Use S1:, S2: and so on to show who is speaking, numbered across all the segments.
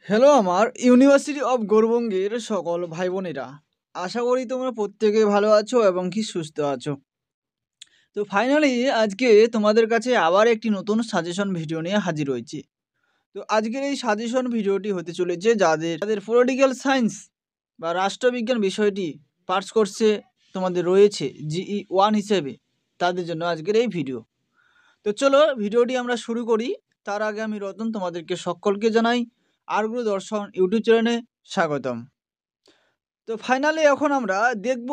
S1: Hello আমার university of গৌরবঙ্গের সকল ভাই বোনেরা, আশা করি তোমরা প্রত্যেকে ভালো আছো এবং কি সুস্থ আছো। তো ফাইনালি আজকে তোমাদের কাছে আবার একটি নতুন সাজেশন ভিডিও নিয়ে হাজির হয়েছি। তো আজকের এই সাজেশন ভিডিওটি হতে চলেছে যাদের যাদের পলিটিক্যাল সায়েন্স বা রাষ্ট্রবিজ্ঞান বিষয়টি পাস কোর্সে তোমাদের রয়েছে GE1 হিসেবে, তাদের জন্য আজকের এই ভিডিও। তো চলো ভিডিওটি আমরা শুরু করি। তার আগে আমি রতন তোমাদেরকে সকলকে জানাই আরগুলো দর্শন ইউটিউব চ্যানেলে স্বাগতম। তো ফাইনালি এখন আমরা দেখব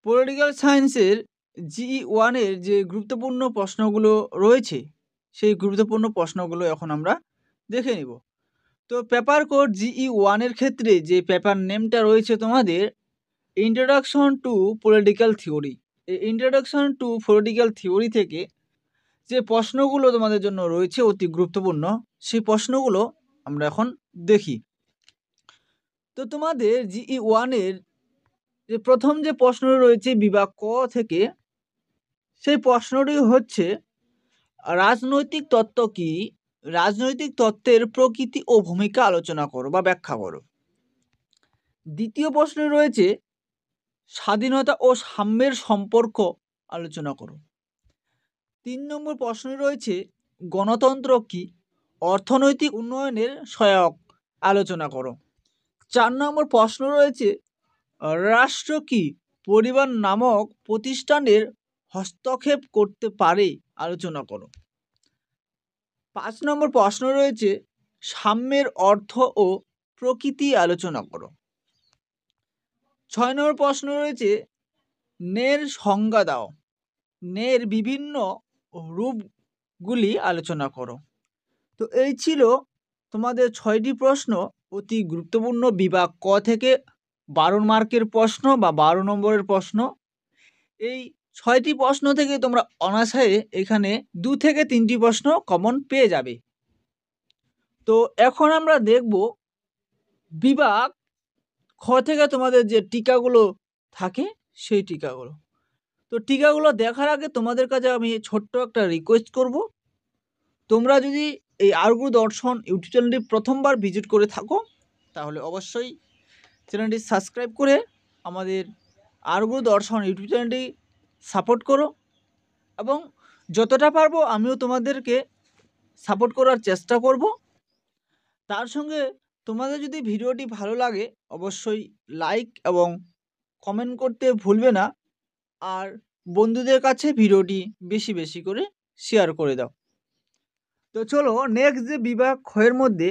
S1: পলিটিক্যাল সায়েন্সের GE1-এর যে গুরুত্বপূর্ণ প্রশ্নগুলো রয়েছে, সেই গুরুত্বপূর্ণ প্রশ্নগুলো এখন আমরা দেখে নিব। তো পেপার কোড GE1-এর ক্ষেত্রে যে পেপার নেমটা রয়েছে তোমাদের ইন্ট্রোডাকশন টু পলিটিক্যাল থিওরি। এই ইন্ট্রোডাকশন টু পলিটিক্যাল থিওরি থেকে যে প্রশ্নগুলো তোমাদের জন্য রয়েছে অতি গুরুত্বপূর্ণ, সেই প্রশ্নগুলো আমরা এখন দেখি। তো তোমাদের GE1-এর যে প্রথম যে প্রশ্নটি রয়েছে বিভাগ ক থেকে, সেই প্রশ্নটি হচ্ছে রাজনৈতিক তত্ত্ব কি? রাজনৈতিক তত্ত্বের প্রকৃতি ও ভূমিকা আলোচনা করো বা ব্যাখ্যা করো। দ্বিতীয় প্রশ্নে রয়েছে স্বাধীনতা ও সাম্যের সম্পর্ক আলোচনা করো। 3 নম্বর প্রশ্নে রয়েছে গণতন্ত্র কি? অর্থনৈতিক উন্নয়নের সহায়ক আলোচনা করো। 4 নম্বর প্রশ্ন রয়েছে রাষ্ট্র কি পরিবার নামক প্রতিষ্ঠানের হস্তক্ষেপ করতে পারে আলোচনা করো। 5 নম্বর প্রশ্ন রয়েছে সাম্যের অর্থ ও প্রকৃতি আলোচনা করো। 6 নম্বর প্রশ্ন রয়েছে ন্যায়ের সংজ্ঞা দাও। ন্যায়ের বিভিন্ন রূপগুলি আলোচনা করো। তো এই ছিল তোমাদের 6টি প্রশ্ন, অতি গুরুত্বপূর্ণ বিভাগ ক থেকে 12 মার্কের প্রশ্ন বা 12 নম্বরের প্রশ্ন। এই 6টি প্রশ্ন থেকে তোমরা অনায়াসে এখানে 2 থেকে 3টি প্রশ্ন কমন পেয়ে যাবে। তো এখন আমরা দেখব বিভাগ খ থেকে তোমাদের যে টিকাগুলো থাকে সেই টিকাগুলো। তো টিকাগুলো দেখার আগে তোমাদের কাছে আমি ছোট্ট একটা রিকোয়েস্ট করব, তোমরা যদি এই আরগুলো দর্শন ইউটিউব চ্যানেলটি প্রথমবার ভিজিট করে থাকো তাহলে অবশ্যই চ্যানেলটি সাবস্ক্রাইব করে আমাদের আরগুলো দর্শন ইউটিউব চ্যানেলটি সাপোর্ট করো, এবং যতটা পারবো আমিও তোমাদেরকে সাপোর্ট করার চেষ্টা করব। তার সঙ্গে তোমাদের যদি ভিডিওটি ভালো লাগে অবশ্যই লাইক এবং কমেন্ট করতে ভুলবে না, আর বন্ধুদের কাছে ভিডিওটি বেশি বেশি করে শেয়ার করে দাও। তো চলো নেক্সট যে বিভাগ ক্ষয়ের মধ্যে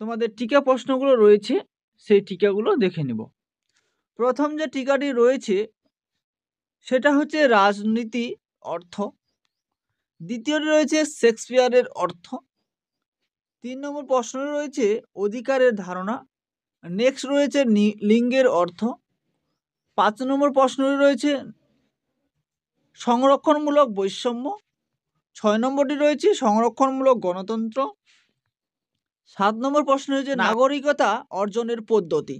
S1: তোমাদের টিকা প্রশ্নগুলো রয়েছে সেই টিকাগুলো দেখে নিব। প্রথম যে টিকাটি রয়েছে সেটা হচ্ছে রাজনীতি অর্থ। দ্বিতীয়টি রয়েছে শেক্সপিয়ারের অর্থ। 3 নম্বর প্রশ্ন রয়েছে অধিকারের ধারণা। নেক্সট রয়েছে লিঙ্গের অর্থ। 5 নম্বর প্রশ্ন রয়েছে সংরক্ষণমূলক বৈষম্য। 6 নম্বরটি রয়েছে সংরক্ষণমূলক গণতন্ত্র। 7 নম্বর প্রশ্ন হচ্ছে নাগরিকতা অর্জনের পদ্ধতি।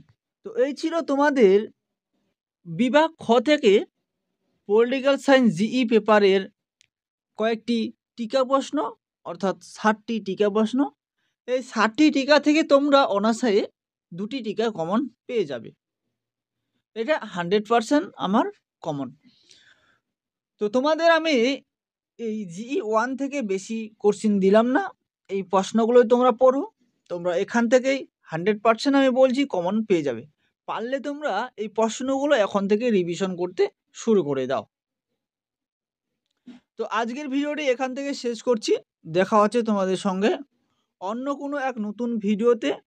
S1: তো এই ছিল তোমাদের বিভাগ খ থেকে পলিটিক্যাল সায়েন্স জিই পেপারের কয়েকটি টিকা প্রশ্ন, অর্থাৎ 60টি টিকা প্রশ্ন। এই 60টি টিকা থেকে তোমরা অনায়াসে 2টি টিকা কমন পেয়ে যাবে, এটা 100% আমার কমন। তো তোমাদের আমি এই GE1 থেকে বেশি কোশ্চিন দিলাম না, এই প্রশ্নগুলোই তোমরা পড়ো। তোমরা এখান থেকেই 100% আমি বলছি কমন পেয়ে যাবে। পারলে তোমরা এই প্রশ্নগুলো এখন থেকে রিভিশন করতে শুরু করে দাও। তো আজকের ভিডিওটি এখান থেকে শেষ করছি। দেখা হচ্ছে তোমাদের সঙ্গে অন্য কোনো এক নতুন ভিডিওতে।